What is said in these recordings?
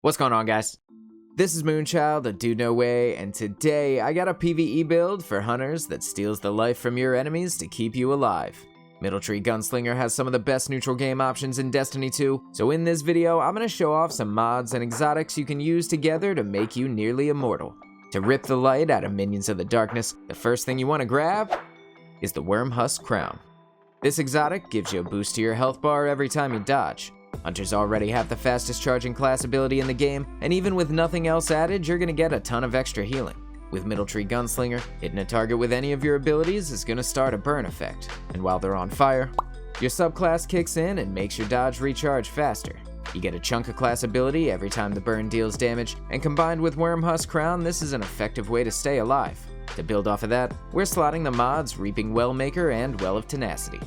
What's going on, guys? This is Moonchild, a dude no way, and today I got a PvE build for hunters that steals the life from your enemies to keep you alive. Tree Gunslinger has some of the best neutral game options in Destiny 2, so in this video I'm going to show off some mods and exotics you can use together to make you nearly immortal. To rip the light out of minions of the darkness, the first thing you want to grab is the Wormhusk Crown. This exotic gives you a boost to your health bar every time you dodge. Hunters already have the fastest charging class ability in the game, and even with nothing else added, you're going to get a ton of extra healing. With Tree Gunslinger, hitting a target with any of your abilities is going to start a burn effect, and while they're on fire, your subclass kicks in and makes your dodge recharge faster. You get a chunk of class ability every time the burn deals damage, and combined with Wormhusk Crown, this is an effective way to stay alive. To build off of that, we're slotting the mods Reaping Wellmaker and Well of Tenacity.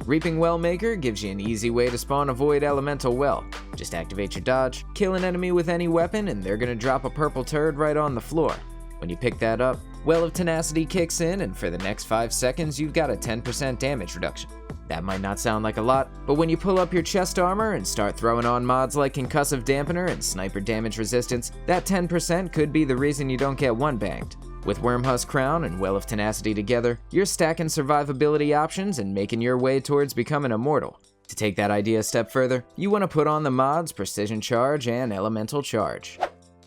Reaping Wellmaker gives you an easy way to spawn a Void Elemental Well. Just activate your dodge, kill an enemy with any weapon, and they're gonna drop a purple turd right on the floor. When you pick that up, Well of Tenacity kicks in, and for the next 5 seconds, you've got a 10% damage reduction. That might not sound like a lot, but when you pull up your chest armor and start throwing on mods like Concussive Dampener and Sniper Damage Resistance, that 10% could be the reason you don't get one-banged. With Wormhusk Crown and Well of Tenacity together, you're stacking survivability options and making your way towards becoming immortal. To take that idea a step further, you want to put on the mods Precision Charge and Elemental Charge.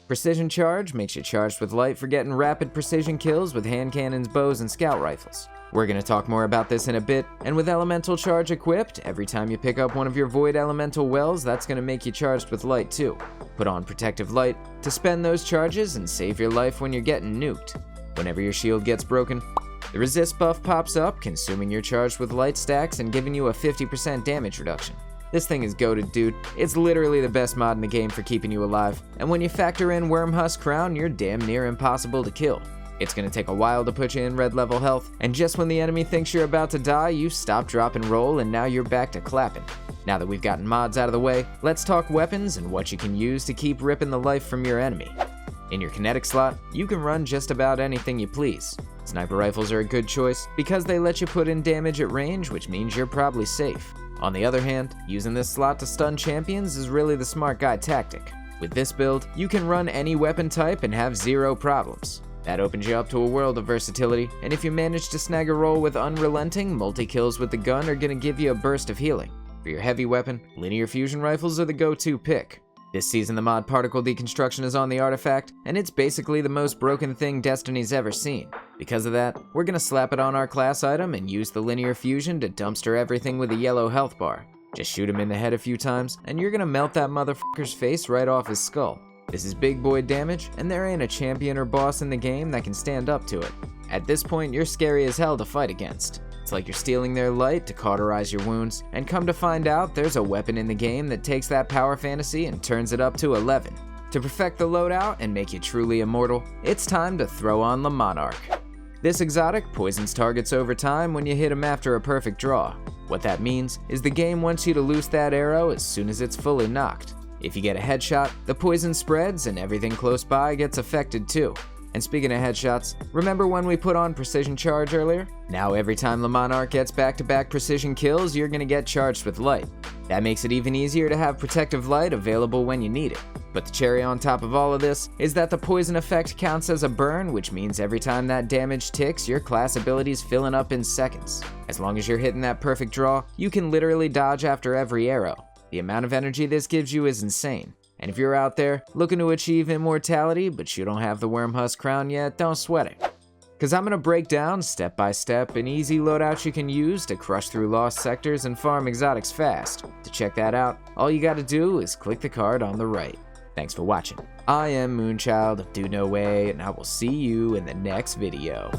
Precision Charge makes you charged with light for getting rapid precision kills with hand cannons, bows, and scout rifles. We're going to talk more about this in a bit, and with Elemental Charge equipped, every time you pick up one of your Void Elemental Wells, that's going to make you charged with light too. Put on Protective Light to spend those charges and save your life when you're getting nuked. Whenever your shield gets broken, the resist buff pops up, consuming your charged with light stacks and giving you a 50% damage reduction. This thing is goated, dude. It's literally the best mod in the game for keeping you alive, and when you factor in Wormhusk Crown, you're damn near impossible to kill. It's gonna take a while to put you in red level health, and just when the enemy thinks you're about to die, you stop, drop, and roll, and now you're back to clapping. Now that we've gotten mods out of the way, let's talk weapons and what you can use to keep ripping the life from your enemy. In your kinetic slot, you can run just about anything you please. Sniper rifles are a good choice because they let you put in damage at range, which means you're probably safe. On the other hand, using this slot to stun champions is really the smart guy tactic. With this build, you can run any weapon type and have zero problems. That opens you up to a world of versatility, and if you manage to snag a roll with Unrelenting, multi-kills with the gun are gonna give you a burst of healing. For your heavy weapon, linear fusion rifles are the go-to pick. This season the mod Particle Deconstruction is on the artifact, and it's basically the most broken thing Destiny's ever seen. Because of that, we're gonna slap it on our class item and use the linear fusion to dumpster everything with a yellow health bar. Just shoot him in the head a few times, and you're gonna melt that motherfucker's face right off his skull. This is big boy damage, and there ain't a champion or boss in the game that can stand up to it. At this point, you're scary as hell to fight against. It's like you're stealing their light to cauterize your wounds, and come to find out, there's a weapon in the game that takes that power fantasy and turns it up to 11. To perfect the loadout and make you truly immortal, it's time to throw on the Monarch. This exotic poisons targets over time when you hit him after a perfect draw. What that means is the game wants you to loose that arrow as soon as it's fully knocked. If you get a headshot, the poison spreads and everything close by gets affected too. And speaking of headshots, remember when we put on Precision Charge earlier? Now every time the Monarch gets back-to-back precision kills, you're gonna get charged with light. That makes it even easier to have Protective Light available when you need it. But the cherry on top of all of this is that the poison effect counts as a burn, which means every time that damage ticks, your class ability's filling up in seconds. As long as you're hitting that perfect draw, you can literally dodge after every arrow. The amount of energy this gives you is insane. And if you're out there looking to achieve immortality, but you don't have the Wormhusk Crown yet, don't sweat it. Cause I'm gonna break down step by step an easy loadout you can use to crush through lost sectors and farm exotics fast. To check that out, all you gotta do is click the card on the right. Thanks for watching. I am Moonchild of Do No Way, and I will see you in the next video.